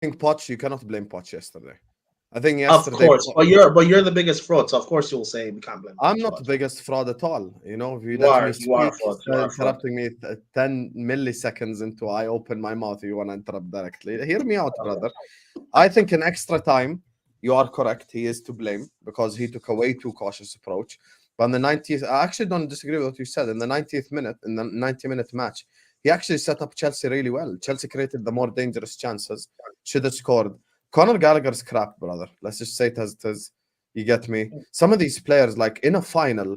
think Poch, you cannot blame Poch yesterday. I think Of yesterday, course, but you're the biggest fraud, so of course you'll say we can't blame I'm Poch. not the biggest fraud at all. You know, if you You let are. me You are a speak, fraud. You are a fraud. interrupting me 10 milliseconds into I open my mouth, you want to interrupt directly. Hear me out, brother. I think in extra time, you are correct. He is to blame because he took a way too cautious approach. But in the 90th, I actually don't disagree with what you said. In the 90th minute, in the 90-minute match, he actually set up Chelsea really well. Chelsea created the more dangerous chances, should have scored. Conor Gallagher's crap, brother. Let's just say it as it is. You get me? Some of these players, like in a final,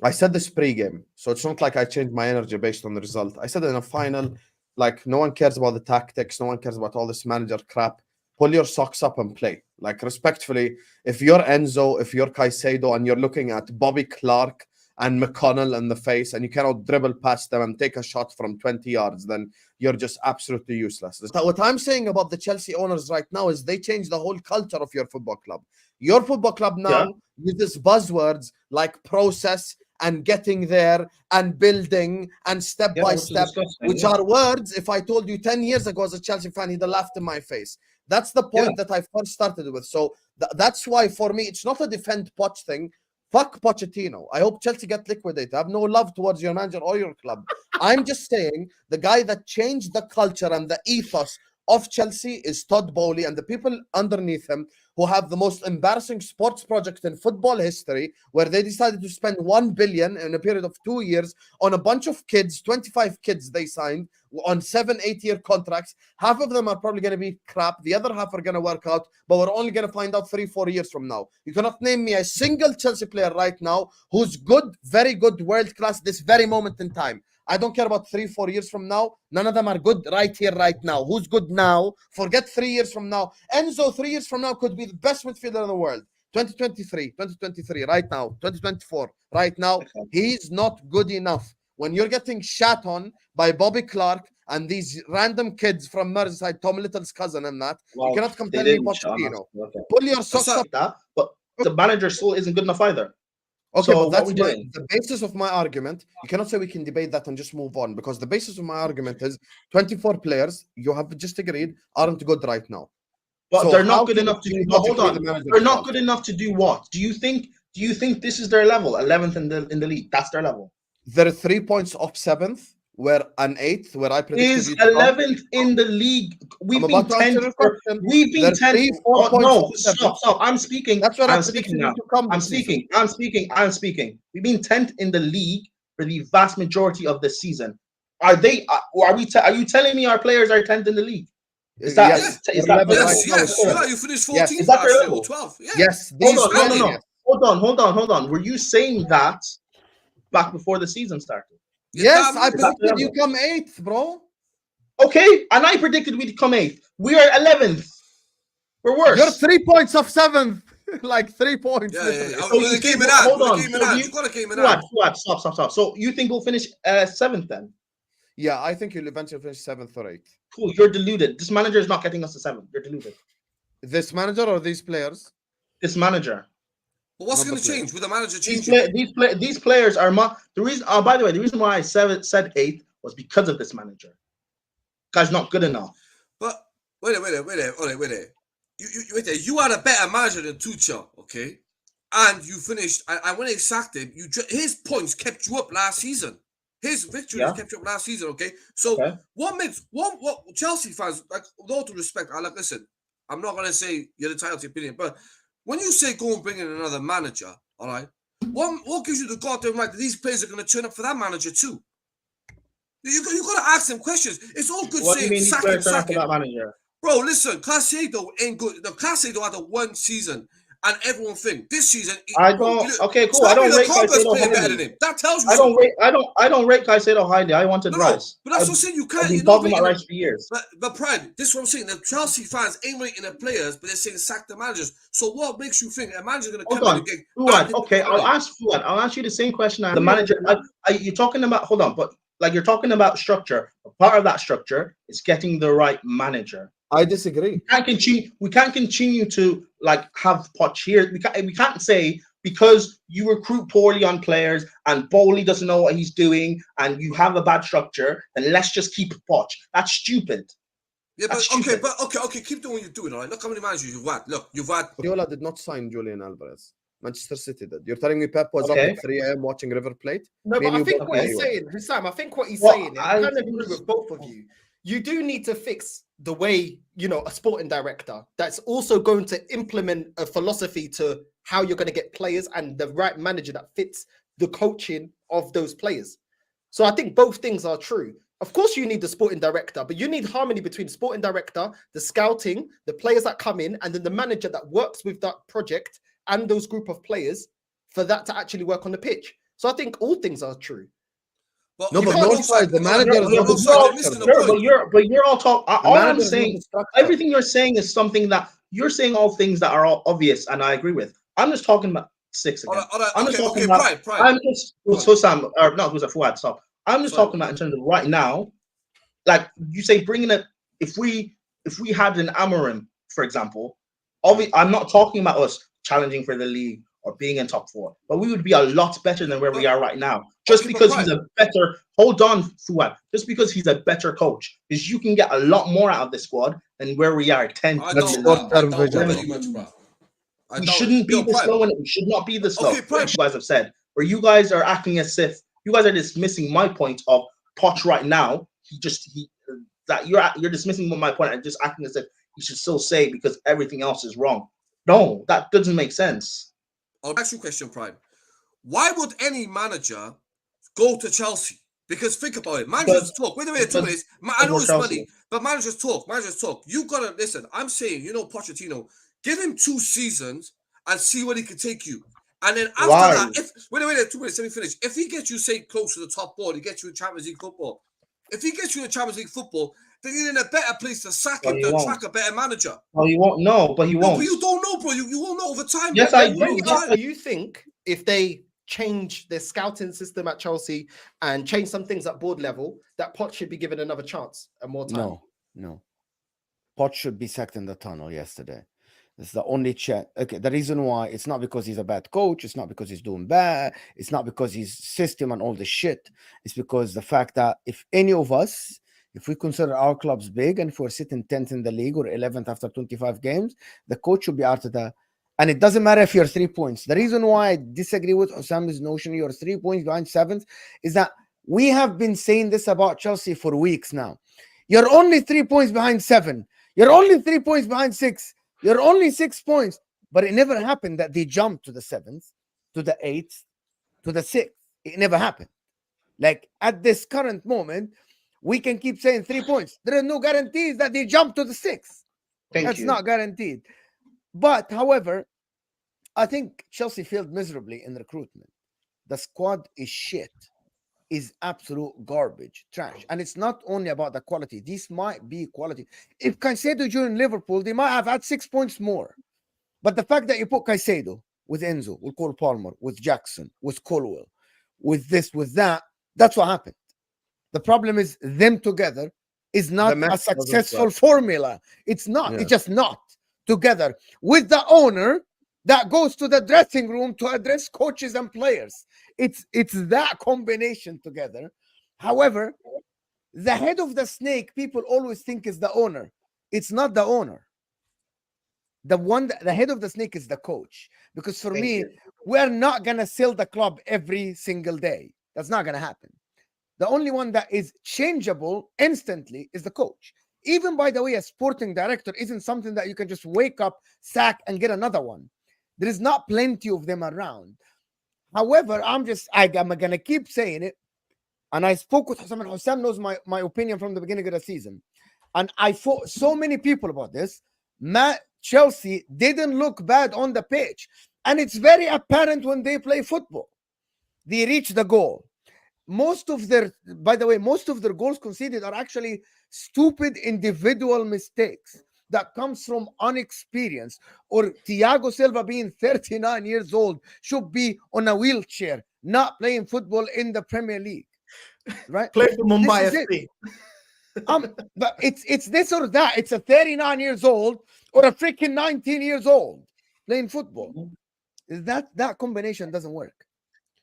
I said this pre-game, so it's not like I changed my energy based on the result. I said in a final, like no one cares about the tactics, no one cares about all this manager crap. Pull your socks up and play. Like respectfully, if you're Enzo, if you're Caicedo, and you're looking at Bobby Clark and McConnell in the face, and you cannot dribble past them and take a shot from 20 yards, then you're just absolutely useless. What I'm saying about the Chelsea owners right now is they change the whole culture of your football club. Your football club now uses buzzwords like process and getting there and building and step by step, which are words, if I told you 10 years ago as a Chelsea fan, he'd have laughed in my face. That's the point that I first started with. So that's why for me, it's not a defend Poch thing. Fuck Pochettino. I hope Chelsea get liquidated. I have no love towards your manager or your club. I'm just saying the guy that changed the culture and the ethos of Chelsea is Todd Bowley, and the people underneath him who have the most embarrassing sports project in football history, where they decided to spend 1 billion in a period of 2 years on a bunch of kids, 25 kids they signed on 7-8 year contracts. Half of them are probably going to be crap. The other half are going to work out, but we're only going to find out 3-4 years from now. You cannot name me a single Chelsea player right now who's good, very good, world class this very moment in time. I don't care about 3-4 years from now. None of them are good right here, right now. Who's good now? Forget 3 years from now. Enzo, 3 years from now, could be the best midfielder in the world. 2023, right now. 2024, right now. He's not good enough. When you're getting shat on by Bobby Clark and these random kids from Merseyside, Tom Little's cousin and that, you cannot come tell me Pochettino. Pull your socks up. That, but the manager still isn't good enough either. Okay, so but that's the basis of my argument. You cannot say we can debate that and just move on, because the basis of my argument is 24 players, you have just agreed, aren't good right now. But so they're not good enough to do. Hold on, they're not good enough to do what? Do you think this is their level? 11th in the league. That's their level. They're 3 points up 7th. We're an 8th, where I predicted is 11th in the league. We've been 10th. We've been 10th. No, stop. I'm speaking. That's what I'm speaking now. I'm speaking. We've been 10th in the league for the vast majority of the season. Are they? Are you telling me our players are 10th in the league? Is that? Yes. Yeah, you finished 14th. Is that their level? 12th. Yeah. Yes. No. Hold on. Were you saying that back before the season started? Yes, I predicted you come 8th, bro. Okay, and I predicted we'd come 8th. We are 11th. We're worse. You're 3 points off 7th. Like 3 points. Yeah. Hold on. Stop. So you think we'll finish 7th then? Yeah, I think you'll eventually finish 7th or 8th. Cool, you're deluded. This manager is not getting us to 7th. You're deluded. This manager or these players? This manager. But what's going to change with the manager changing? These players are the reason. Oh, by the way, the reason why I said 8th was because of this manager. Guy's not good enough. But wait there. You had a better manager than Tuchel, okay? And you finished. And when they sacked him, his points kept you up last season. His victories kept you up last season, okay? So what Chelsea fans, like, with all due respect, listen. I'm not going to say you're entitled to your opinion, but when you say go and bring in another manager, all right, what gives you the goddamn right that these players are going to turn up for that manager too? You got to ask them questions. It's all good saying sack him. Bro, listen, Caicedo ain't good. The Caicedo had a 1 season, and everyone think this season. I don't. Okay, cool. I don't rate Caicedo highly. That tells you. I don't rate Caicedo highly. I wanted Rice. But that's what I'm saying. You can't. I've been talking about Rice for years. But Pride, this is what I'm saying. The Chelsea fans ain't rating the players, but they're saying sack the managers. So what makes you think a manager's going to come in and get? Fuad, okay, I'll ask you the same question. The manager. You're talking about. Hold on, but like you're talking about structure. Part of that structure is getting the right manager. I disagree. We can't continue to like have Poch here. We can't say because you recruit poorly on players and Bowley doesn't know what he's doing and you have a bad structure, then let's just keep Poch. That's stupid. Yeah, but okay, keep doing what you're doing, all right? Look how many managers you've had. Look, you've had... Guardiola did not sign Julian Alvarez. Manchester City did. You're telling me Pep was up at 3 a.m. watching River Plate? No, but I think what he's saying, Sam, I think what he's saying, I kind of agree with both of you. You do need to fix the way, you know, a sporting director that's also going to implement a philosophy to how you're going to get players and the right manager that fits the coaching of those players. So I think both things are true. Of course, you need the sporting director, but you need harmony between the sporting director, the scouting, the players that come in, and then the manager that works with that project and those group of players for that to actually work on the pitch. So I think all things are true. But Northside, the manager but you're all talking. All I'm saying, everything you're saying is something that you're saying all things that are all obvious, and I agree with. I'm just talking about 6 again. I'm just talking about. Pride. I'm just Sam or not? Who's a Fuad? Stop. I'm just talking about in terms of right now. Like you say, bringing it. If we had an Amorim, for example, I'm not talking about us challenging for the league or being in top 4, but we would be a lot better than where we are right now. Just because he's a better, hold on, Fuad, just because he's a better coach, because you can get a lot more out of this squad than where we are. 10. We shouldn't be this slow, and we should not be this slow. You guys have said, where you guys are acting as if you guys are dismissing my point of Poch right now. You're dismissing my point and just acting as if he should still say because everything else is wrong. No, that doesn't make sense. I'll ask you a question, Prime. Why would any manager go to Chelsea? Because think about it. Managers talk. Wait a minute, 2 minutes. I know it's money, but managers talk. You got to listen. I'm saying, you know, Pochettino, give him 2 seasons and see where he can take you. And then after that, wait a minute, 2 minutes, let me finish. If he gets you, say, close to the top 4, he gets you in Champions League football. If he gets you in Champions League football, then you're in a better place to sack him to attract a better manager. Oh, he won't. No, but he won't. But you don't know, bro. You won't know over time. Yes, I do. Do you think if they change their scouting system at Chelsea and change some things at board level, that Poch should be given another chance and more time? No. Poch should be sacked in the tunnel yesterday. It's the only check. Okay, the reason why, it's not because he's a bad coach. It's not because he's doing bad. It's not because he's system and all this shit. It's because the fact that if any of us, if we consider our clubs big and if we're sitting 10th in the league or 11th after 25 games, the coach should be Arteta. And it doesn't matter if you're 3 points. The reason why I disagree with Osam's notion you're 3 points behind 7th is that we have been saying this about Chelsea for weeks now. You're only 3 points behind 7. You're only 3 points behind 6. You're only 6 points. But it never happened that they jumped to the 7th, to the 8th, to the 6th. It never happened. Like at this current moment, we can keep saying 3 points. There are no guarantees that they jump to the 6th. That's not guaranteed. But, however, I think Chelsea failed miserably in recruitment. The squad is shit, is absolute garbage, trash. And it's not only about the quality. This might be quality. If Caicedo joined Liverpool, they might have had 6 points more. But the fact that you put Caicedo with Enzo, with Cole Palmer, with Jackson, with Colwell, with this, with that, that's what happened. The problem is them together is not a successful formula. It's not. It's just not together with the owner that goes to the dressing room to address coaches and players. It's that combination together. However, the head of the snake, people always think is the owner. It's not the owner. The head of the snake is the coach. Because for me, we're not going to sell the club every single day. That's not going to happen. The only one that is changeable instantly is the coach. Even, by the way, a sporting director isn't something that you can just wake up, sack, and get another one. There is not plenty of them around. However, I'm going to keep saying it. And I spoke with Hussam, and Hussam knows my opinion from the beginning of the season. And I fought so many people about this. Chelsea didn't look bad on the pitch. And it's very apparent when they play football. They reach the goal. Most of their goals conceded are actually stupid individual mistakes that comes from inexperience. Or Thiago Silva, being 39 years old, should be on a wheelchair, not playing football in the Premier League. Right? Play for Mumbai FC. But it's this or that. It's a 39 years old or a freaking 19 years old playing football. That combination doesn't work.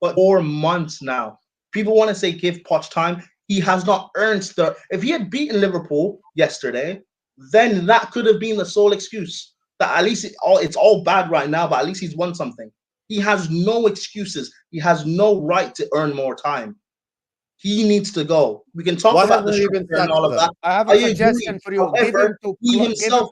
But 4 months now. People want to say give Poch time. He has not earned if he had beaten Liverpool yesterday, then that could have been the sole excuse. That at least it's all bad right now, but at least he's won something. He has no excuses. He has no right to earn more time. He needs to go. We can talk about the structure and all of that. I have a suggestion for you. However, he himself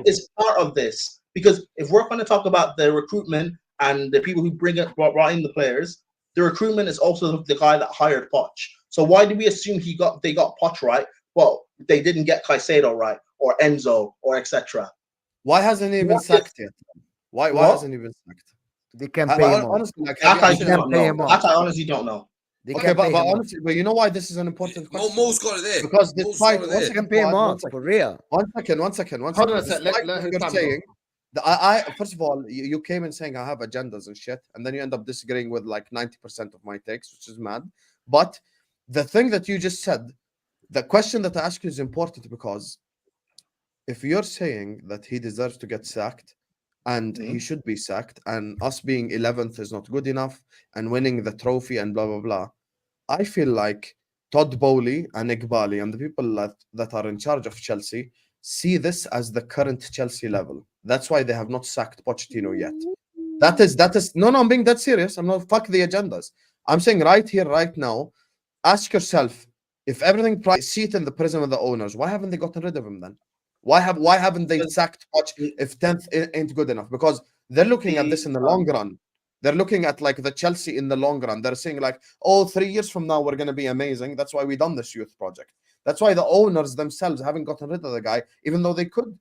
is part of this. Because if we're going to talk about the recruitment and the people who brought in the players, the recruitment is also the guy that hired Poch. So why do we assume they got Poch right? Well, they didn't get Caicedo right, or Enzo, or etc. Why hasn't he even sacked yet? Why hasn't he been sacked? They can't pay him. Honestly, like, that I honestly don't know. Okay, but honestly, but you know why this is an important question? Mo's got it there. Because this fight, once you can pay him off, for real. One second. Hold on a second. You're saying, first of all, you came in saying I have agendas and shit, and then you end up disagreeing with like 90% of my takes, which is mad. But the thing that you just said, the question that I ask you is important, because if you're saying that he deserves to get sacked, and he should be sacked, and us being 11th is not good enough, and winning the trophy and blah blah blah, I feel like Todd Bowley and Iqbali and the people that are in charge of Chelsea see this as the current Chelsea level. That's why they have not sacked Pochettino yet. That is no, I'm being that serious. I'm not, fuck the agendas. I'm saying right here, right now, ask yourself, if everything seat in the prison of the owners, why haven't they gotten rid of him then? Why haven't they sacked Poch if 10th ain't good enough? Because they're looking at this in the long run. They're looking at like the Chelsea in the long run. They're saying like, oh, 3 years from now, we're going to be amazing. That's why we done this youth project. That's why the owners themselves haven't gotten rid of the guy, even though they could.